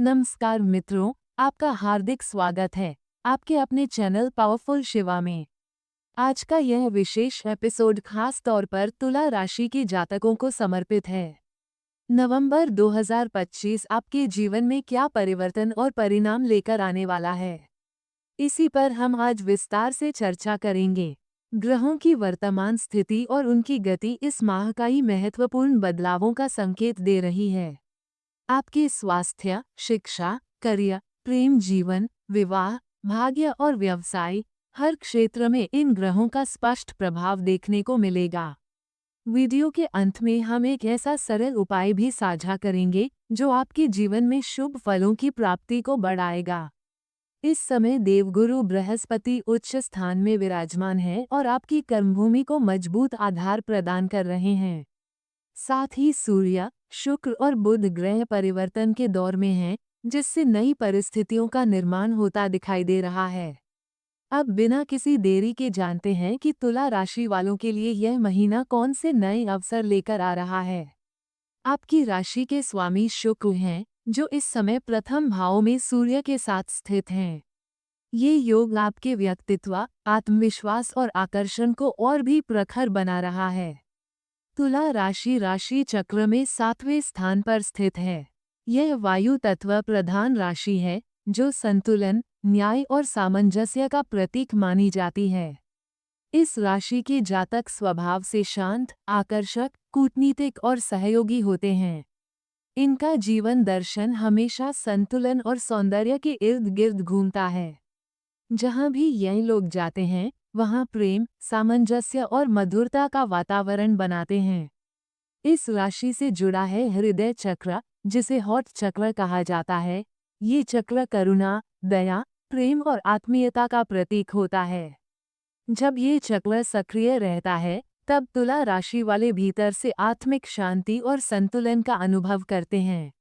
नमस्कार मित्रों, आपका हार्दिक स्वागत है आपके अपने चैनल पावरफुल शिवा में। आज का यह विशेष एपिसोड खास तौर पर तुला राशि के जातकों को समर्पित है। नवंबर 2025 आपके जीवन में क्या परिवर्तन और परिणाम लेकर आने वाला है, इसी पर हम आज विस्तार से चर्चा करेंगे। ग्रहों की वर्तमान स्थिति और उनकी गति इस माह का ही महत्वपूर्ण बदलावों का संकेत दे रही है। आपके स्वास्थ्य, शिक्षा, करियर, प्रेम जीवन, विवाह, भाग्य और व्यवसाय, हर क्षेत्र में इन ग्रहों का स्पष्ट प्रभाव देखने को मिलेगा। वीडियो के अंत में हम एक ऐसा सरल उपाय भी साझा करेंगे जो आपके जीवन में शुभ फलों की प्राप्ति को बढ़ाएगा। इस समय देवगुरु बृहस्पति उच्च स्थान में विराजमान है और आपकी कर्मभूमि को मजबूत आधार प्रदान कर रहे हैं। साथ ही सूर्य, शुक्र और बुध ग्रह परिवर्तन के दौर में हैं, जिससे नई परिस्थितियों का निर्माण होता दिखाई दे रहा है। अब बिना किसी देरी के जानते हैं कि तुला राशि वालों के लिए यह महीना कौन से नए अवसर लेकर आ रहा है। आपकी राशि के स्वामी शुक्र हैं, जो इस समय प्रथम भाव में सूर्य के साथ स्थित हैं। ये योग आपके व्यक्तित्व, आत्मविश्वास और आकर्षण को और भी प्रखर बना रहा है। तुला राशि राशि चक्र में 7वें स्थान पर स्थित है। यह वायु तत्व प्रधान राशि है, जो संतुलन, न्याय और सामंजस्य का प्रतीक मानी जाती है। इस राशि के जातक स्वभाव से शांत, आकर्षक, कूटनीतिक और सहयोगी होते हैं। इनका जीवन दर्शन हमेशा संतुलन और सौंदर्य के इर्द गिर्द घूमता है। जहाँ भी यह लोग जाते हैं, वहाँ प्रेम, सामंजस्य और मधुरता का वातावरण बनाते हैं। इस राशि से जुड़ा है हृदय चक्र, जिसे हॉट चक्र कहा जाता है। ये चक्र करुणा, दया, प्रेम और आत्मीयता का प्रतीक होता है। जब ये चक्र सक्रिय रहता है, तब तुला राशि वाले भीतर से आत्मिक शांति और संतुलन का अनुभव करते हैं।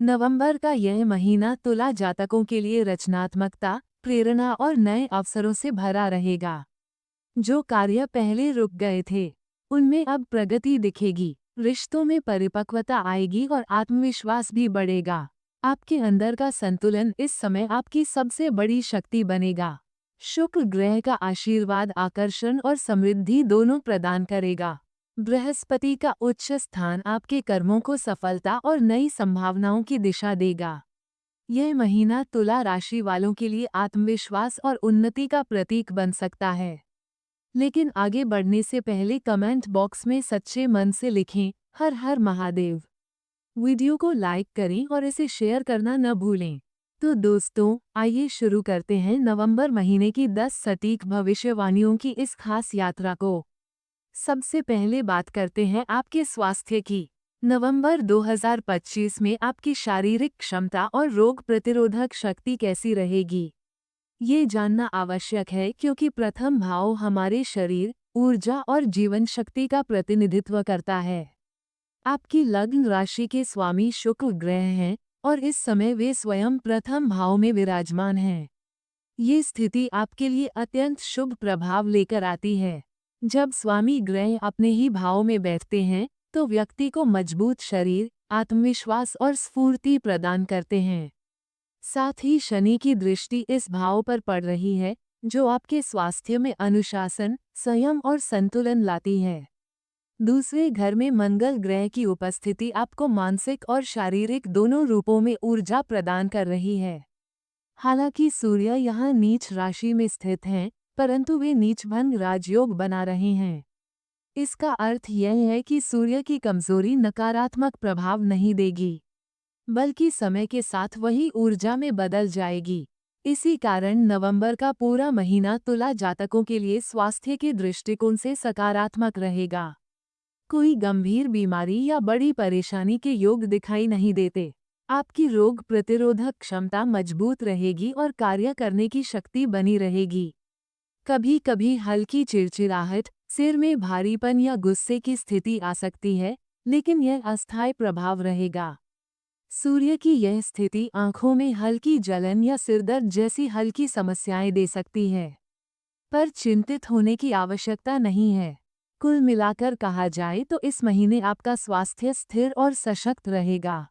नवंबर का यह महीना तुला जातकों के लिए रचनात्मकता, प्रेरणा और नए अवसरों से भरा रहेगा। जो कार्य पहले रुक गए थे, उनमें अब प्रगति दिखेगी, रिश्तों में परिपक्वता आएगी और आत्मविश्वास भी बढ़ेगा। आपके अंदर का संतुलन इस समय आपकी सबसे बड़ी शक्ति बनेगा। शुक्र ग्रह का आशीर्वाद आकर्षण और समृद्धि दोनों प्रदान करेगा। बृहस्पति का उच्च स्थान आपके कर्मों को सफलता और नई संभावनाओं की दिशा देगा। यह महीना तुला राशि वालों के लिए आत्मविश्वास और उन्नति का प्रतीक बन सकता है। लेकिन आगे बढ़ने से पहले कमेंट बॉक्स में सच्चे मन से लिखें, हर हर महादेव। वीडियो को लाइक करें और इसे शेयर करना न भूलें। तो दोस्तों, आइए शुरू करते हैं नवंबर महीने की 10 सटीक भविष्यवाणियों की इस खास यात्रा को। सबसे पहले बात करते हैं आपके स्वास्थ्य की। नवंबर 2025 में आपकी शारीरिक क्षमता और रोग प्रतिरोधक शक्ति कैसी रहेगी, ये जानना आवश्यक है, क्योंकि प्रथम भाव हमारे शरीर, ऊर्जा और जीवन शक्ति का प्रतिनिधित्व करता है। आपकी लग्न राशि के स्वामी शुक्र ग्रह हैं और इस समय वे स्वयं प्रथम भाव में विराजमान हैं। ये स्थिति आपके लिए अत्यंत शुभ प्रभाव लेकर आती है। जब स्वामी ग्रह अपने ही भाव में बैठते हैं, तो व्यक्ति को मजबूत शरीर, आत्मविश्वास और स्फूर्ति प्रदान करते हैं। साथ ही शनि की दृष्टि इस भाव पर पड़ रही है, जो आपके स्वास्थ्य में अनुशासन, संयम और संतुलन लाती है। दूसरे घर में मंगल ग्रह की उपस्थिति आपको मानसिक और शारीरिक दोनों रूपों में ऊर्जा प्रदान कर रही है। हालांकि सूर्य यहाँ नीच राशि में स्थित हैं, परंतु वे नीचभंग राजयोग बना रहे हैं। इसका अर्थ यह है कि सूर्य की कमजोरी नकारात्मक प्रभाव नहीं देगी, बल्कि समय के साथ वही ऊर्जा में बदल जाएगी। इसी कारण नवंबर का पूरा महीना तुला जातकों के लिए स्वास्थ्य के दृष्टिकोण से सकारात्मक रहेगा। कोई गंभीर बीमारी या बड़ी परेशानी के योग दिखाई नहीं देते। आपकी रोग प्रतिरोधक क्षमता मजबूत रहेगी और कार्य करने की शक्ति बनी रहेगी। कभी कभी हल्की चिड़चिड़ाहट, सिर में भारीपन या गुस्से की स्थिति आ सकती है, लेकिन यह अस्थायी प्रभाव रहेगा। सूर्य की यह स्थिति आंखों में हल्की जलन या सिरदर्द जैसी हल्की समस्याएं दे सकती है, पर चिंतित होने की आवश्यकता नहीं है। कुल मिलाकर कहा जाए तो इस महीने आपका स्वास्थ्य स्थिर और सशक्त रहेगा।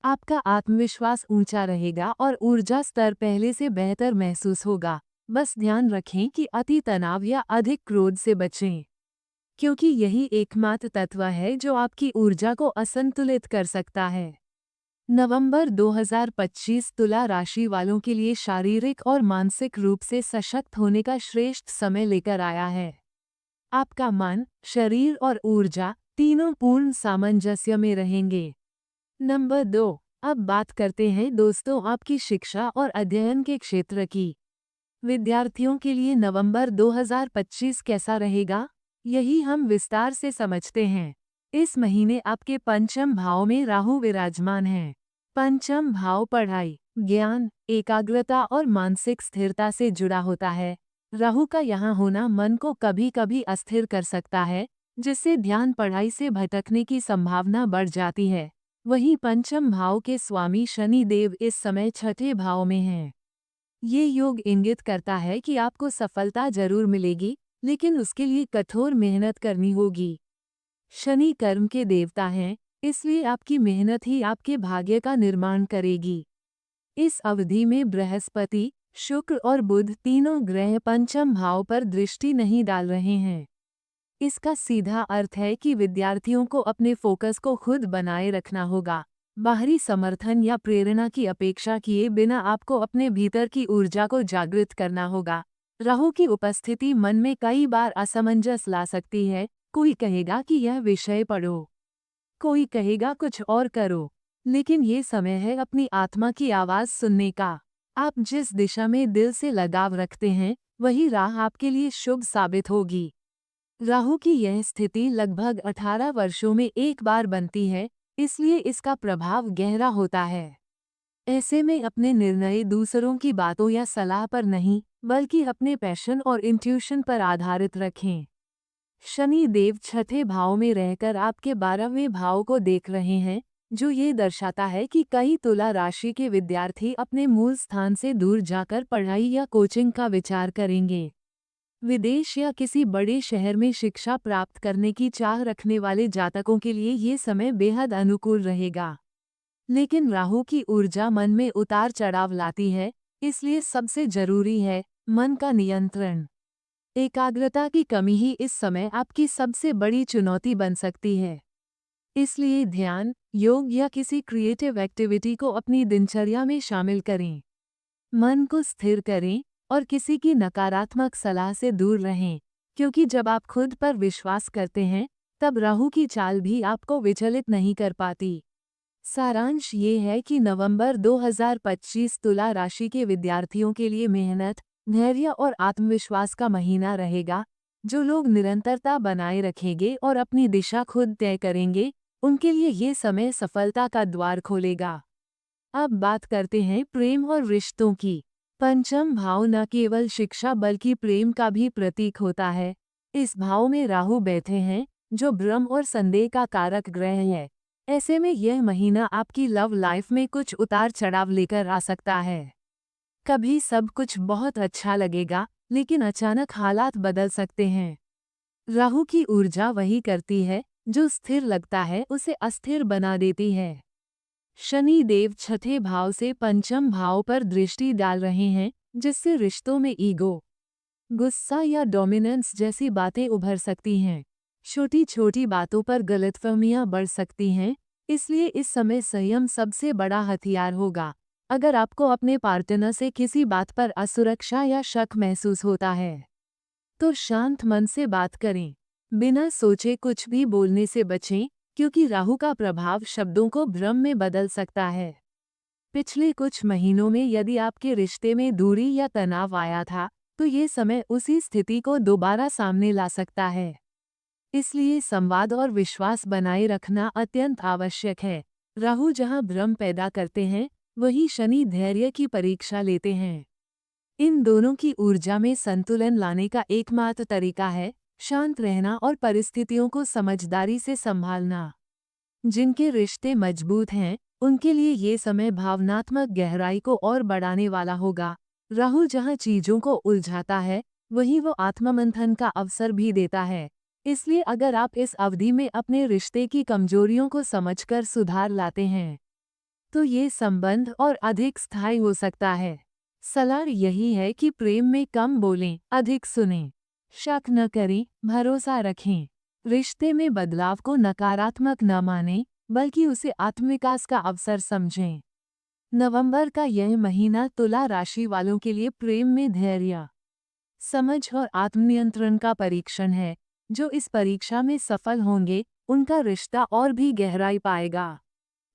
आपका आत्मविश्वास ऊंचा रहेगा और ऊर्जा स्तर पहले से बेहतर महसूस होगा। बस ध्यान रखें कि अति तनाव या अधिक क्रोध से बचें, क्योंकि यही एकमात्र तत्व है जो आपकी ऊर्जा को असंतुलित कर सकता है। नवंबर 2025 तुला राशि वालों के लिए शारीरिक और मानसिक रूप से सशक्त होने का श्रेष्ठ समय लेकर आया है। आपका मन, शरीर और ऊर्जा तीनों पूर्ण सामंजस्य में रहेंगे। नंबर 2। अब बात करते हैं दोस्तों आपकी शिक्षा और अध्ययन के क्षेत्र की। विद्यार्थियों के लिए नवंबर 2025 कैसा रहेगा? यही हम विस्तार से समझते हैं। इस महीने आपके पंचम भाव में राहु विराजमान है। पंचम भाव पढ़ाई, ज्ञान, एकाग्रता और मानसिक स्थिरता से जुड़ा होता है। राहु का यहाँ होना मन को कभी कभी अस्थिर कर सकता है, जिससे ध्यान पढ़ाई से भटकने की संभावना बढ़ जाती है। वहीं पंचम भाव के स्वामी शनि देव इस समय छठे भाव में हैं। ये योग इंगित करता है कि आपको सफलता जरूर मिलेगी, लेकिन उसके लिए कठोर मेहनत करनी होगी। शनि कर्म के देवता हैं, इसलिए आपकी मेहनत ही आपके भाग्य का निर्माण करेगी। इस अवधि में बृहस्पति, शुक्र और बुध तीनों ग्रह पंचम भाव पर दृष्टि नहीं डाल रहे हैं। इसका सीधा अर्थ है कि विद्यार्थियों को अपने फोकस को खुद बनाए रखना होगा। बाहरी समर्थन या प्रेरणा की अपेक्षा किए बिना आपको अपने भीतर की ऊर्जा को जागृत करना होगा। राहु की उपस्थिति मन में कई बार असमंजस ला सकती है। कोई कहेगा कि यह विषय पढ़ो, कोई कहेगा कुछ और करो, लेकिन ये समय है अपनी आत्मा की आवाज़ सुनने का। आप जिस दिशा में दिल से लगाव रखते हैं, वही राह आपके लिए शुभ साबित होगी। राहु की यह स्थिति लगभग 18 वर्षों में एक बार बनती है, इसलिए इसका प्रभाव गहरा होता है। ऐसे में अपने निर्णय दूसरों की बातों या सलाह पर नहीं, बल्कि अपने पैशन और इंट्यूशन पर आधारित रखें। शनि देव छठे भाव में रहकर आपके 12वें भाव को देख रहे हैं, जो ये दर्शाता है कि कई तुला राशि के विद्यार्थी अपने मूल स्थान से दूर जाकर पढ़ाई या कोचिंग का विचार करेंगे। विदेश या किसी बड़े शहर में शिक्षा प्राप्त करने की चाह रखने वाले जातकों के लिए ये समय बेहद अनुकूल रहेगा। लेकिन राहु की ऊर्जा मन में उतार चढ़ाव लाती है, इसलिए सबसे जरूरी है मन का नियंत्रण। एकाग्रता की कमी ही इस समय आपकी सबसे बड़ी चुनौती बन सकती है। इसलिए ध्यान, योग या किसी क्रिएटिव एक्टिविटी को अपनी दिनचर्या में शामिल करें। मन को स्थिर करें और किसी की नकारात्मक सलाह से दूर रहें, क्योंकि जब आप खुद पर विश्वास करते हैं, तब राहु की चाल भी आपको विचलित नहीं कर पाती। सारांश ये है कि नवंबर 2025 तुला राशि के विद्यार्थियों के लिए मेहनत, धैर्य और आत्मविश्वास का महीना रहेगा। जो लोग निरंतरता बनाए रखेंगे और अपनी दिशा खुद तय करेंगे, उनके लिए ये समय सफलता का द्वार खोलेगा। अब बात करते हैं प्रेम और रिश्तों की। पंचम भाव न केवल शिक्षा बल्कि प्रेम का भी प्रतीक होता है। इस भाव में राहु बैठे हैं, जो भ्रम और संदेह का कारक ग्रह है। ऐसे में यह महीना आपकी लव लाइफ में कुछ उतार चढ़ाव लेकर आ सकता है। कभी सब कुछ बहुत अच्छा लगेगा, लेकिन अचानक हालात बदल सकते हैं। राहु की ऊर्जा वही करती है, जो स्थिर लगता है उसे अस्थिर बना देती है। शनि देव छठे भाव से पंचम भाव पर दृष्टि डाल रहे हैं, जिससे रिश्तों में ईगो, गुस्सा या डोमिनेंस जैसी बातें उभर सकती हैं। छोटी छोटी बातों पर गलतफहमियां बढ़ सकती हैं, इसलिए इस समय संयम सबसे बड़ा हथियार होगा। अगर आपको अपने पार्टनर से किसी बात पर असुरक्षा या शक महसूस होता है, तो शांत मन से बात करें। बिना सोचे कुछ भी बोलने से बचें, क्योंकि राहु का प्रभाव शब्दों को भ्रम में बदल सकता है। पिछले कुछ महीनों में यदि आपके रिश्ते में दूरी या तनाव आया था, तो ये समय उसी स्थिति को दोबारा सामने ला सकता है। इसलिए संवाद और विश्वास बनाए रखना अत्यंत आवश्यक है। राहु जहां भ्रम पैदा करते हैं, वहीं शनि धैर्य की परीक्षा लेते हैं। इन दोनों की ऊर्जा में संतुलन लाने का एकमात्र तरीका है शांत रहना और परिस्थितियों को समझदारी से संभालना। जिनके रिश्ते मजबूत हैं, उनके लिए ये समय भावनात्मक गहराई को और बढ़ाने वाला होगा। राहु जहां चीजों को उलझाता है, वहीं वो आत्ममंथन का अवसर भी देता है। इसलिए अगर आप इस अवधि में अपने रिश्ते की कमजोरियों को समझकर सुधार लाते हैं, तो ये संबंध और अधिक स्थायी हो सकता है। सलाह यही है कि प्रेम में कम बोलें, अधिक सुनें, शक न करें, भरोसा रखें। रिश्ते में बदलाव को नकारात्मक न मानें, बल्कि उसे आत्मविकास का अवसर समझें। नवंबर का यह महीना तुला राशि वालों के लिए प्रेम में धैर्य, समझ और आत्मनियंत्रण का परीक्षण है। जो इस परीक्षा में सफल होंगे, उनका रिश्ता और भी गहराई पाएगा।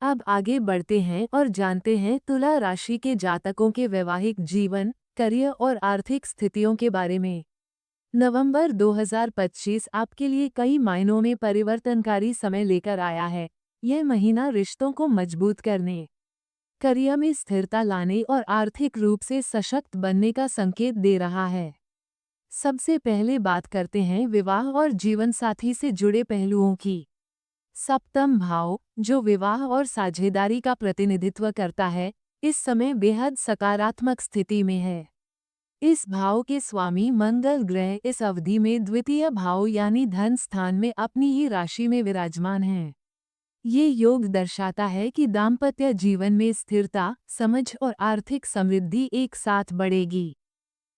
अब आगे बढ़ते हैं और जानते हैं तुला राशि के जातकों के वैवाहिक जीवन, करियर और आर्थिक स्थितियों के बारे में। नवंबर 2025 आपके लिए कई मायनों में परिवर्तनकारी समय लेकर आया है। यह महीना रिश्तों को मजबूत करने, करियर में स्थिरता लाने और आर्थिक रूप से सशक्त बनने का संकेत दे रहा है। सबसे पहले बात करते हैं विवाह और जीवनसाथी से जुड़े पहलुओं की। सप्तम भाव, जो विवाह और साझेदारी का प्रतिनिधित्व करता है, इस समय बेहद सकारात्मक स्थिति में है। इस भाव के स्वामी मंगल ग्रह इस अवधि में द्वितीय भाव यानी धन स्थान में अपनी ही राशि में विराजमान हैं। ये योग दर्शाता है कि दाम्पत्य जीवन में स्थिरता, समझ और आर्थिक समृद्धि एक साथ बढ़ेगी।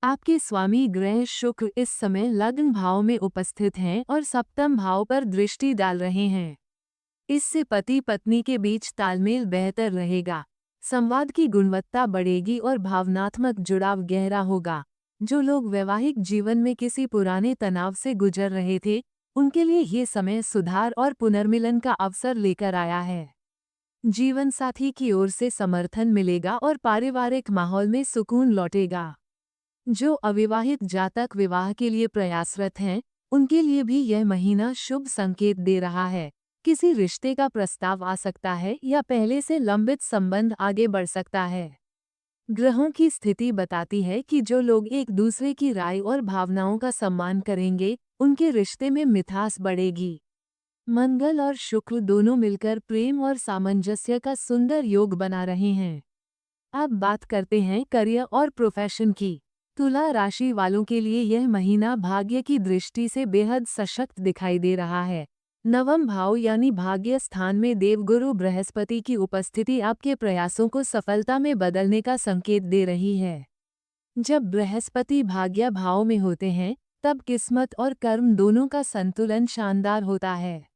आपके स्वामी ग्रह शुक्र इस समय लग्न भाव में उपस्थित हैं और सप्तम भाव पर दृष्टि डाल रहे हैं। इससे पति पत्नी के बीच तालमेल बेहतर रहेगा, संवाद की गुणवत्ता बढ़ेगी और भावनात्मक जुड़ाव गहरा होगा। जो लोग वैवाहिक जीवन में किसी पुराने तनाव से गुजर रहे थे, उनके लिए ये समय सुधार और पुनर्मिलन का अवसर लेकर आया है। जीवनसाथी की ओर से समर्थन मिलेगा और पारिवारिक माहौल में सुकून लौटेगा। जो अविवाहित जातक विवाह के लिए प्रयासरत हैं, उनके लिए भी यह महीना शुभ संकेत दे रहा है। किसी रिश्ते का प्रस्ताव आ सकता है या पहले से लंबित संबंध आगे बढ़ सकता है। ग्रहों की स्थिति बताती है कि जो लोग एक दूसरे की राय और भावनाओं का सम्मान करेंगे, उनके रिश्ते में मिठास बढ़ेगी। मंगल और शुक्र दोनों मिलकर प्रेम और सामंजस्य का सुंदर योग बना रहे हैं। अब बात करते हैं करियर और प्रोफेशन की। तुला राशि वालों के लिए यह महीना भाग्य की दृष्टि से बेहद सशक्त दिखाई दे रहा है। नवम भाव यानी भाग्य स्थान में देवगुरु बृहस्पति की उपस्थिति आपके प्रयासों को सफलता में बदलने का संकेत दे रही है। जब बृहस्पति भाग्य भाव में होते हैं, तब किस्मत और कर्म दोनों का संतुलन शानदार होता है।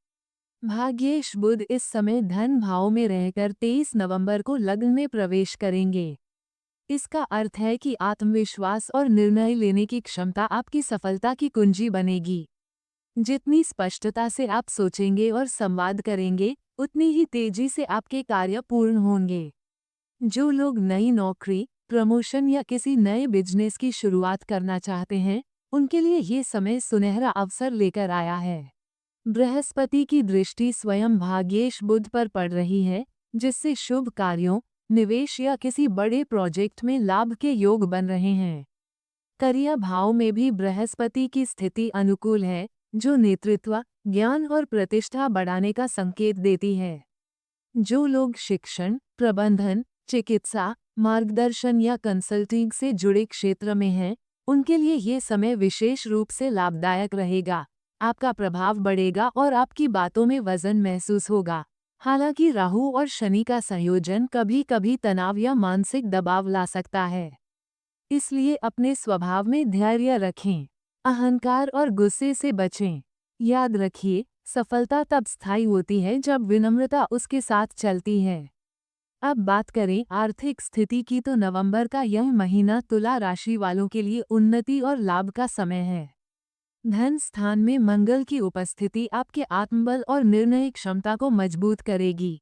भाग्येश बुध इस समय धन भाव में रहकर 23 नवंबर को लग्न में प्रवेश करेंगे। इसका अर्थ है कि आत्मविश्वास और निर्णय लेने की क्षमता आपकी सफलता की कुंजी बनेगी। जितनी स्पष्टता से आप सोचेंगे और संवाद करेंगे, उतनी ही तेजी से आपके कार्य पूर्ण होंगे। जो लोग नई नौकरी, प्रमोशन या किसी नए बिजनेस की शुरुआत करना चाहते हैं, उनके लिए ये समय सुनहरा अवसर लेकर आया है। बृहस्पति की दृष्टि स्वयं भाग्येश बुध पर पड़ रही है, जिससे शुभ कार्यों, निवेश या किसी बड़े प्रोजेक्ट में लाभ के योग बन रहे हैं। करियर भाव में भी बृहस्पति की स्थिति अनुकूल है, जो नेतृत्व, ज्ञान और प्रतिष्ठा बढ़ाने का संकेत देती है। जो लोग शिक्षण, प्रबंधन, चिकित्सा, मार्गदर्शन या कंसल्टिंग से जुड़े क्षेत्र में हैं, उनके लिए ये समय विशेष रूप से लाभदायक रहेगा। आपका प्रभाव बढ़ेगा और आपकी बातों में वजन महसूस होगा। हालांकि राहु और शनि का संयोजन कभी कभी तनाव या मानसिक दबाव ला सकता है। इसलिए अपने स्वभाव में धैर्य रखें, अहंकार और गुस्से से बचें। याद रखिए, सफलता तब स्थायी होती है जब विनम्रता उसके साथ चलती है। अब बात करें आर्थिक स्थिति की, तो नवंबर का यह महीना तुला राशि वालों के लिए उन्नति और लाभ का समय है। धन स्थान में मंगल की उपस्थिति आपके आत्मबल और निर्णय क्षमता को मजबूत करेगी।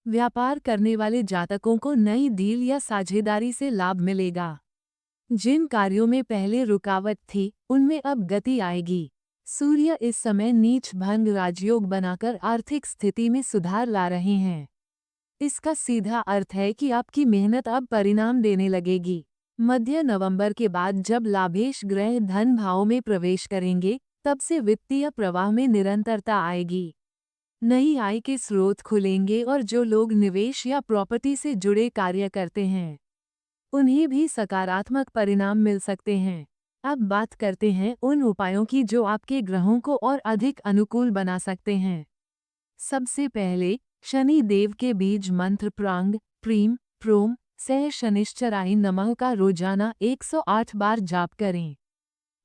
व्यापार करने वाले जातकों को नई डील या साझेदारी से लाभ मिलेगा। जिन कार्यों में पहले रुकावट थी, उनमें अब गति आएगी। सूर्य इस समय नीच भंग राजयोग बनाकर आर्थिक स्थिति में सुधार ला रहे हैं। इसका सीधा अर्थ है कि आपकी मेहनत अब परिणाम देने लगेगी। मध्य नवंबर के बाद जब लाभेश ग्रह धन भाव में प्रवेश करेंगे, तब से वित्तीय प्रवाह में निरंतरता आएगी। नई आय के स्रोत खुलेंगे और जो लोग निवेश या प्रॉपर्टी से जुड़े कार्य करते हैं, उन्हें भी सकारात्मक परिणाम मिल सकते हैं। अब बात करते हैं उन उपायों की जो आपके ग्रहों को और अधिक अनुकूल बना सकते हैं। सबसे पहले शनि देव के बीज मंत्र प्रांग प्रीम प्रोम सह शनिश्चराय नमः का रोजाना 108 बार जाप करें।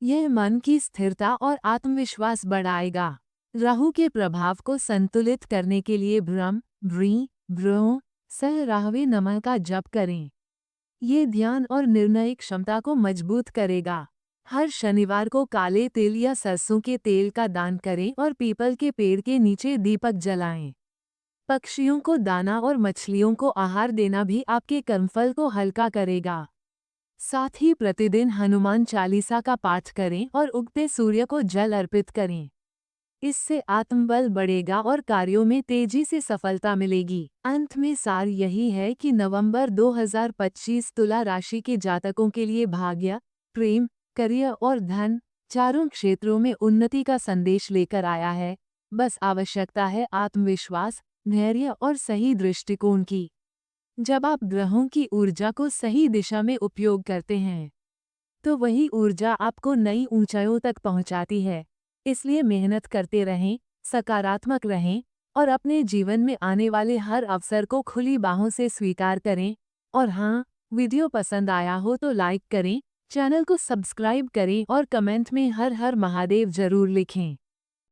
यह मन की स्थिरता और आत्मविश्वास बढ़ाएगा। राहु के प्रभाव को संतुलित करने के लिए ब्रह्म ब्री ब्रो सह राहवे नमः का जप करें। ये ध्यान और निर्णय क्षमता को मजबूत करेगा। हर शनिवार को काले तिल या सरसों के तेल का दान करें और पीपल के पेड़ के नीचे दीपक जलाएं। पक्षियों को दाना और मछलियों को आहार देना भी आपके कर्मफल को हल्का करेगा। साथ ही प्रतिदिन हनुमान चालीसा का पाठ करें और उगते सूर्य को जल अर्पित करें। इससे आत्मबल बढ़ेगा और कार्यों में तेजी से सफलता मिलेगी। अंत में सार यही है कि नवंबर 2025 तुला राशि के जातकों के लिए भाग्य, प्रेम, करियर और धन चारों क्षेत्रों में उन्नति का संदेश लेकर आया है। बस आवश्यकता है आत्मविश्वास, धैर्य और सही दृष्टिकोण की। जब आप ग्रहों की ऊर्जा को सही दिशा में उपयोग करते हैं, तो वही ऊर्जा आपको नई ऊंचाइयों तक पहुंचाती है। इसलिए मेहनत करते रहें, सकारात्मक रहें और अपने जीवन में आने वाले हर अवसर को खुली बाहों से स्वीकार करें। और हाँ, वीडियो पसंद आया हो तो लाइक करें, चैनल को सब्सक्राइब करें और कमेंट में हर हर महादेव जरूर लिखें।